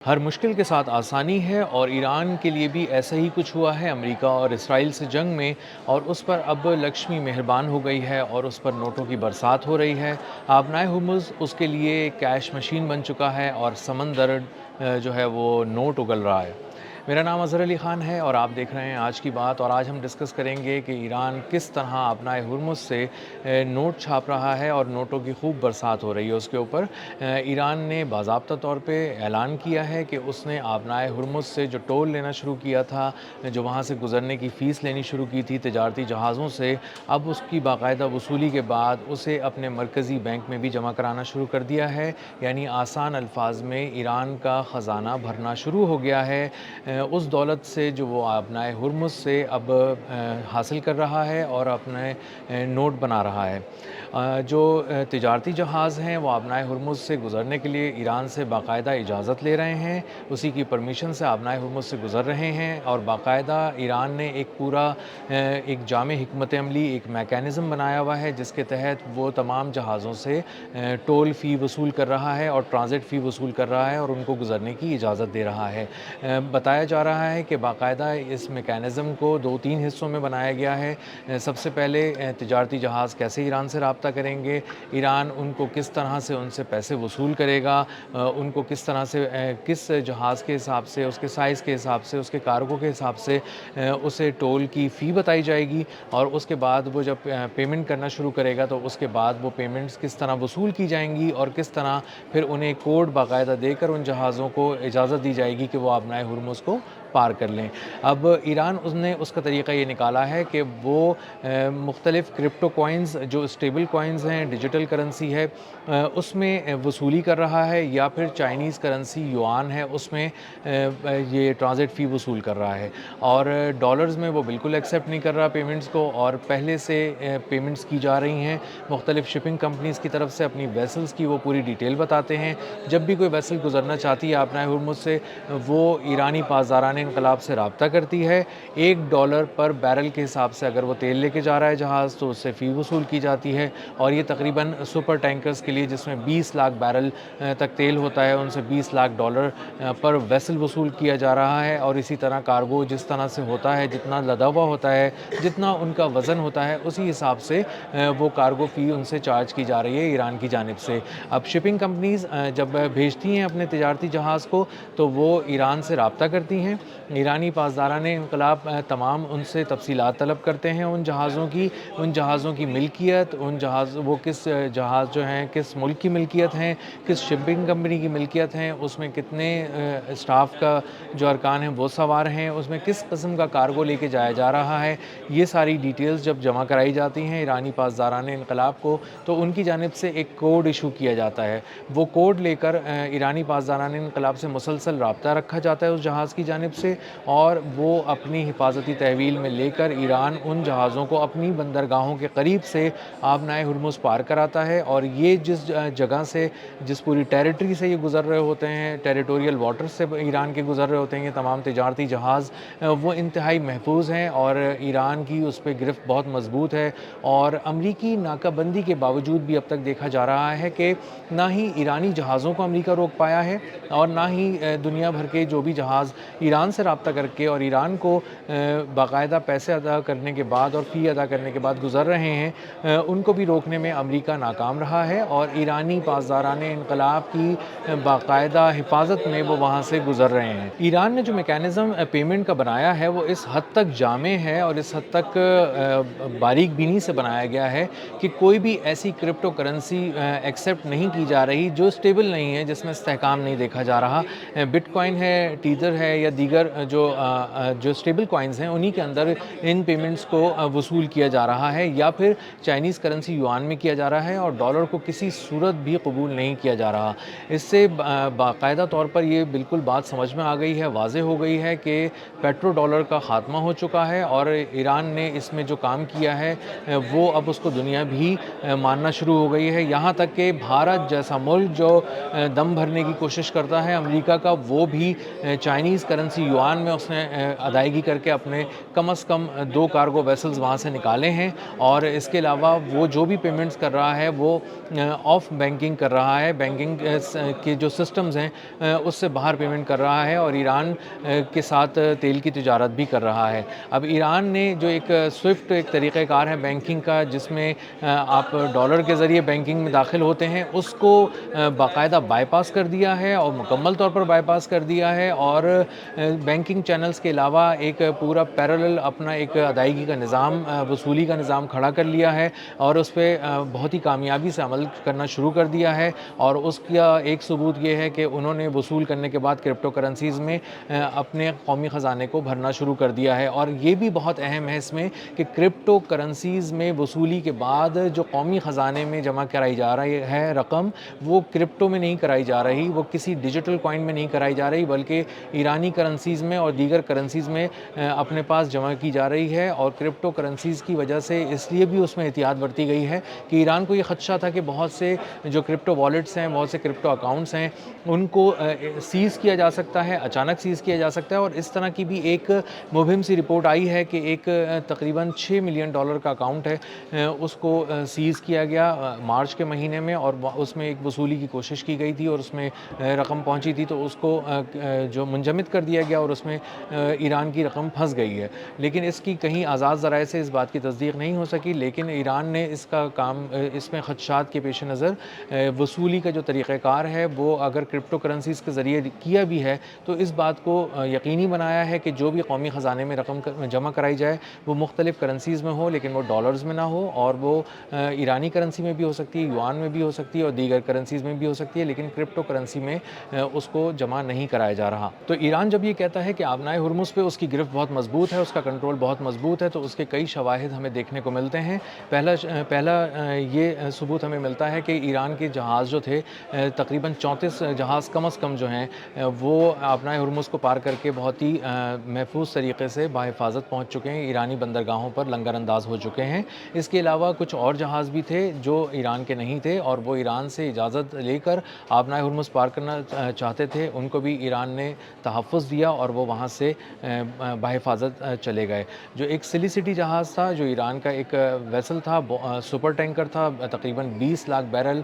ہر مشکل کے ساتھ آسانی ہے اور ایران کے لیے بھی ایسا ہی کچھ ہوا ہے امریکہ اور اسرائیل سے جنگ میں، اور اس پر اب لکشمی مہربان ہو گئی ہے اور اس پر نوٹوں کی برسات ہو رہی ہے۔ آبنائے ہرمز اس کے لیے کیش مشین بن چکا ہے اور سمندر جو ہے وہ نوٹ اگل رہا ہے۔ میرا نام اظہر علی خان ہے اور آپ دیکھ رہے ہیں آج کی بات، اور آج ہم ڈسکس کریں گے کہ ایران کس طرح آبنائے ہرمز سے نوٹ چھاپ رہا ہے اور نوٹوں کی خوب برسات ہو رہی ہے اس کے اوپر۔ ایران نے باضابطہ طور پہ اعلان کیا ہے کہ اس نے آبنائے ہرمز سے جو ٹول لینا شروع کیا تھا، جو وہاں سے گزرنے کی فیس لینی شروع کی تھی تجارتی جہازوں سے، اب اس کی باقاعدہ وصولی کے بعد اسے اپنے مرکزی بینک میں بھی جمع کرانا شروع کر دیا ہے۔ یعنی آسان الفاظ میں ایران کا خزانہ بھرنا شروع ہو گیا ہے اس دولت سے جو وہ آبنائے ہرمز سے اب حاصل کر رہا ہے اور اپنے نوٹ بنا رہا ہے۔ جو تجارتی جہاز ہیں وہ آبنائے ہرمز سے گزرنے کے لیے ایران سے باقاعدہ اجازت لے رہے ہیں، اسی کی پرمیشن سے آبنائے ہرمز سے گزر رہے ہیں، اور باقاعدہ ایران نے ایک پورا ایک جامع حکمت عملی، ایک میکینزم بنایا ہوا ہے جس کے تحت وہ تمام جہازوں سے ٹول فی وصول کر رہا ہے اور ٹرانزٹ فی وصول کر رہا ہے اور ان کو گزرنے کی اجازت دے رہا ہے۔ بتایا جا رہا ہے کہ باقاعدہ اس میکینزم کو 2-3 حصوں میں بنایا گیا ہے۔ سب سے پہلے تجارتی جہاز کیسے ایران سے رابطہ کریں گے، ایران ان کو کس طرح سے ان سے پیسے وصول کرے گا، ان کو کس طرح سے کس جہاز کے حساب سے، اس کے سائز کے حساب سے، اس کے کارگو کے حساب سے اسے ٹول کی فی بتائی جائے گی، اور اس کے بعد وہ جب پیمنٹ کرنا شروع کرے گا تو اس کے بعد وہ پیمنٹس کس طرح وصول کی جائیں گی، اور کس طرح پھر انہیں کوڈ باقاعدہ دے کر ان جہازوں کو اجازت دی جائے گی کہ وہ آبنائے ہرمز کو پار کر لیں۔ اب ایران نے اس کا طریقہ یہ نکالا ہے کہ وہ مختلف کرپٹو کوائنز جو اسٹیبل کوائنز ہیں، ڈیجیٹل کرنسی ہے، اس میں وصولی کر رہا ہے، یا پھر چائنیز کرنسی یوان ہے اس میں یہ ٹرانزٹ فی وصول کر رہا ہے، اور ڈالرز میں وہ بالکل ایکسیپٹ نہیں کر رہا پیمنٹس کو، اور پہلے سے پیمنٹس کی جا رہی ہیں مختلف شپنگ کمپنیز کی طرف سے اپنی ویسلز کی، وہ پوری ڈیٹیل بتاتے ہیں۔ جب بھی کوئی ویسل گزرنا چاہتی ہے آبنائے ہرمز سے، وہ ایرانی پاسداران انقلاب سے رابطہ کرتی ہے۔ $1 پر بیرل کے حساب سے اگر وہ تیل لے کے جا رہا ہے جہاز تو اس سے فی وصول کی جاتی ہے، اور یہ تقریباً سپر ٹینکرز کے لیے جس میں 20 لاکھ بیرل تک تیل ہوتا ہے، ان سے $20 لاکھ پر ویسل وصول کیا جا رہا ہے، اور اسی طرح کارگو جس طرح سے ہوتا ہے، جتنا لدا ہوا ہوتا ہے، جتنا ان کا وزن ہوتا ہے، اسی حساب سے وہ کارگو فی ان سے چارج کی جا رہی ہے ایران کی جانب سے۔ اب شپنگ کمپنیز جب بھیجتی ہیں اپنے تجارتی جہاز کو تو وہ ایران سے رابطہ کرتی ہیں، ایرانی پاسداران انقلاب تمام ان سے تفصیلات طلب کرتے ہیں ان جہازوں کی ملکیت، وہ کس جہاز جو ہیں کس ملک کی ملکیت ہیں، کس شپنگ کمپنی کی ملکیت ہیں، اس میں کتنے اسٹاف کا جو ارکان ہیں وہ سوار ہیں، اس میں کس قسم کا کارگو لے کے جایا جا رہا ہے، یہ ساری ڈیٹیلز جب جمع کرائی جاتی ہیں ایرانی پاسداران انقلاب کو تو ان کی جانب سے ایک کوڈ ایشو کیا جاتا ہے۔ وہ کوڈ لے کر ایرانی پاسداران انقلاب سے مسلسل رابطہ رکھا جاتا ہے اس جہاز کی جانب سے، اور وہ اپنی حفاظتی تحویل میں لے کر ایران ان جہازوں کو اپنی بندرگاہوں کے قریب سے آبنائے ہرمز پار کراتا ہے، اور یہ جس جگہ سے، جس پوری ٹیریٹری سے یہ گزر رہے ہوتے ہیں، ٹیریٹوریل واٹر سے ایران کے گزر رہے ہوتے ہیں یہ تمام تجارتی جہاز، وہ انتہائی محفوظ ہیں، اور ایران کی اس پہ گرفت بہت مضبوط ہے، اور امریکی ناکہ بندی کے باوجود بھی اب تک دیکھا جا رہا ہے کہ نہ ہی ایرانی جہازوں کو امریکہ روک پایا ہے، اور نہ ہی دنیا بھر کے جو بھی جہاز ایران سے رابطہ کر کے اور ایران کو باقاعدہ پیسے ادا کرنے کے بعد اور فی ادا کرنے کے بعد گزر رہے ہیں، ان کو بھی روکنے میں امریکہ ناکام رہا ہے، اور ایرانی پاسداران انقلاب کی باقاعدہ حفاظت میں وہ وہاں سے گزر رہے ہیں۔ ایران نے جو میکینزم پیمنٹ کا بنایا ہے وہ اس حد تک جامع ہے اور اس حد تک باریک بینی سے بنایا گیا ہے کہ کوئی بھی ایسی کرپٹو کرنسی ایکسیپٹ نہیں کی جا رہی جو اسٹیبل نہیں ہے، جس میں استحکام نہیں دیکھا جا رہا۔ بٹ کوائن ہے، ٹیتھر ہے، یا دیگر جو اسٹیبل کوائنز ہیں انہی کے اندر ان پیمنٹس کو وصول کیا جا رہا ہے، یا پھر چائنیز کرنسی یوان میں کیا جا رہا ہے، اور ڈالر کو کسی صورت بھی قبول نہیں کیا جا رہا۔ اس سے باقاعدہ طور پر یہ بالکل بات سمجھ میں آ گئی ہے، واضح ہو گئی ہے کہ پیٹرو ڈالر کا خاتمہ ہو چکا ہے، اور ایران نے اس میں جو کام کیا ہے وہ اب اس کو دنیا بھی ماننا شروع ہو گئی ہے، یہاں تک کہ بھارت جیسا ملک جو دم بھرنے کی کوشش کرتا ہے امریکہ کا، وہ بھی چائنیز کرنسی کرنسی یوان میں اس نے ادائیگی کر کے اپنے کم از کم 2 کارگو ویسلز وہاں سے نکالے ہیں، اور اس کے علاوہ وہ جو بھی پیمنٹس کر رہا ہے وہ آف بینکنگ کر رہا ہے، بینکنگ کے جو سسٹمز ہیں اس سے باہر پیمنٹ کر رہا ہے، اور ایران کے ساتھ تیل کی تجارت بھی کر رہا ہے۔ اب ایران نے جو ایک سوئفٹ ایک طریقہ کار ہے بینکنگ کا، جس میں آپ ڈالر کے ذریعے بینکنگ میں داخل ہوتے ہیں، اس کو باقاعدہ بائی پاس کر دیا ہے، اور مکمل طور پر بائی پاس کر دیا ہے، اور بینکنگ چینلز کے علاوہ ایک پورا پیرالل اپنا ایک ادائیگی کا نظام، وصولی کا نظام کھڑا کر لیا ہے، اور اس پہ بہت ہی کامیابی سے عمل کرنا شروع کر دیا ہے۔ اور اس کا ایک ثبوت یہ ہے کہ انہوں نے وصول کرنے کے بعد کرپٹو کرنسیز میں اپنے قومی خزانے کو بھرنا شروع کر دیا ہے۔ اور یہ بھی بہت اہم ہے اس میں کہ کرپٹو کرنسیز میں وصولی کے بعد جو قومی خزانے میں جمع کرائی جا رہی ہے رقم، وہ کرپٹو میں نہیں کرائی جا رہی، وہ کسی ڈیجیٹل کوائن میں نہیں کرائی جا رہی، بلکہ ایرانی کرنسیز میں اور دیگر کرنسیز میں اپنے پاس جمع کی جا رہی ہے۔ اور کرپٹو کرنسیز کی وجہ سے اس لیے بھی اس میں احتیاط برتی گئی ہے کہ ایران کو یہ خدشہ تھا کہ بہت سے جو کرپٹو والیٹس ہیں، بہت سے کرپٹو اکاؤنٹس ہیں، ان کو سیز کیا جا سکتا ہے، اچانک سیز کیا جا سکتا ہے۔ اور اس طرح کی بھی ایک مبہم سی رپورٹ آئی ہے کہ ایک تقریباً $6 ملین کا اکاؤنٹ ہے، اس کو سیز کیا گیا مارچ کے مہینے میں، اور اس میں ایک وصولی کی کوشش کی گئی تھی، اور اس میں رقم پہنچی تھی تو اس کو جو منجمد کر دیا گیا، اور اس میں ایران کی رقم پھنس گئی ہے۔ لیکن اس کی کہیں آزاد ذرائع سے اس بات کی تصدیق نہیں ہو سکی، لیکن ایران نے اس کا کام، اس میں خدشات کے پیش نظر وصولی کا جو طریقہ کار ہے وہ اگر کرپٹو کرنسیز کے ذریعے کیا بھی ہے تو اس بات کو یقینی بنایا ہے کہ جو بھی قومی خزانے میں رقم جمع کرائی جائے وہ مختلف کرنسیز میں ہو، لیکن وہ ڈالرز میں نہ ہو، اور وہ ایرانی کرنسی میں بھی ہو سکتی ہے، یوان میں بھی ہو سکتی ہے، اور دیگر کرنسیز میں بھی ہو سکتی ہے، لیکن کرپٹو کرنسی میں اس کو جمع نہیں کرایا جا رہا۔ تو ایران جب یہ کہتا ہے کہ آبنائے ہرمز پہ اس کی گرفت بہت مضبوط ہے، اس کا کنٹرول بہت مضبوط ہے، تو اس کے کئی شواہد ہمیں دیکھنے کو ملتے ہیں۔ پہلا یہ ثبوت ہمیں ملتا ہے کہ ایران کے جہاز جو تھے، تقریباً 34 جہاز کم از کم جو ہیں وہ آبنائے ہرمز کو پار کر کے بہت ہی محفوظ طریقے سے بحفاظت پہنچ چکے ہیں، ایرانی بندرگاہوں پر لنگر انداز ہو چکے ہیں۔ اس کے علاوہ کچھ اور جہاز بھی تھے جو ایران کے نہیں تھے، اور وہ ایران سے اجازت لے کر آبنائے ہرمز پار کرنا چاہتے تھے، ان کو بھی ایران نے تحفظ دیا اور وہ وہاں سے بحفاظت چلے گئے۔ جو ایک سلی سٹی جہاز تھا، جو ایران کا ایک ویسل تھا، سپر ٹینکر تھا، تقریباً 20 لاکھ بیرل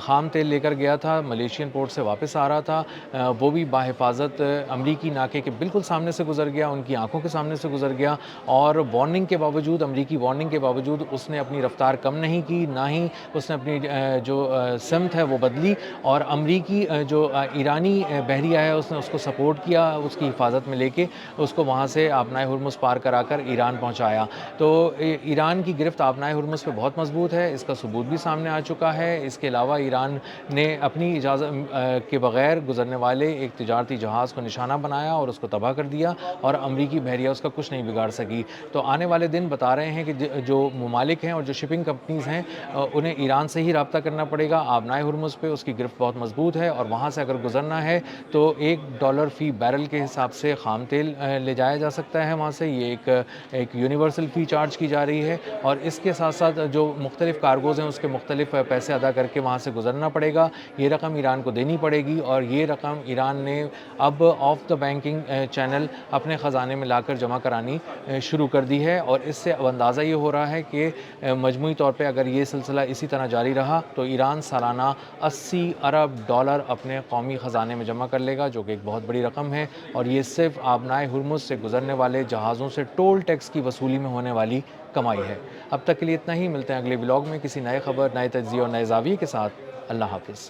خام تیل لے کر گیا تھا، ملیشین پورٹ سے واپس آ رہا تھا، وہ بھی بحفاظت امریکی ناکے کے بالکل سامنے سے گزر گیا، ان کی آنکھوں کے سامنے سے گزر گیا، اور وارننگ کے باوجود، امریکی وارننگ کے باوجود اس نے اپنی رفتار کم نہیں کی، نہ ہی اس نے اپنی جو سمت ہے وہ بدلی، اور امریکی جو ایرانی بحریہ ہے اس نے اس کو سپورٹ کیا، اس کی حفاظت میں لے کے اس کو وہاں سے آبنائے ہرمز پار کرا کر ایران پہنچایا۔ تو ایران کی گرفت آبنائے ہرمز پہ بہت مضبوط ہے، اس کا ثبوت بھی سامنے آ چکا ہے۔ اس کے علاوہ ایران نے اپنی اجازت کے بغیر گزرنے والے ایک تجارتی جہاز کو نشانہ بنایا اور اس کو تباہ کر دیا، اور امریکی بحریہ اس کا کچھ نہیں بگاڑ سکی۔ تو آنے والے دن بتا رہے ہیں کہ جو ممالک ہیں اور جو شپنگ کمپنیز ہیں انہیں ایران سے ہی رابطہ کرنا پڑے گا۔ آبنائے ہرمز پہ اس کی گرفت بہت مضبوط ہے، اور وہاں سے اگر گزرنا ہے تو $1 فی بیرل کے حساب سے خام تیل لے جایا جا سکتا ہے وہاں سے، یہ ایک یونیورسل فی چارج کی جا رہی ہے، اور اس کے ساتھ ساتھ جو مختلف کارگوز ہیں اس کے مختلف پیسے ادا کر کے وہاں سے گزرنا پڑے گا۔ یہ رقم ایران کو دینی پڑے گی، اور یہ رقم ایران نے اب آف دا بینکنگ چینل اپنے خزانے میں لا کر جمع کرانی شروع کر دی ہے، اور اس سے اب اندازہ یہ ہو رہا ہے کہ مجموعی طور پہ اگر یہ سلسلہ اسی طرح جاری رہا تو ایران سالانہ $80 ارب اپنے قومی خزانے میں جمع کر لے گا، جو کہ ایک بہت بڑی رقم ہے، اور یہ صرف آبنائے ہرمز سے گزرنے والے جہازوں سے ٹول ٹیکس کی وصولی میں ہونے والی کمائی ہے۔ اب تک کے لیے اتنا ہی، ملتے ہیں اگلے ولاگ میں کسی نئے خبر، نئے تجزیے اور نئے زاویے کے ساتھ۔ اللہ حافظ۔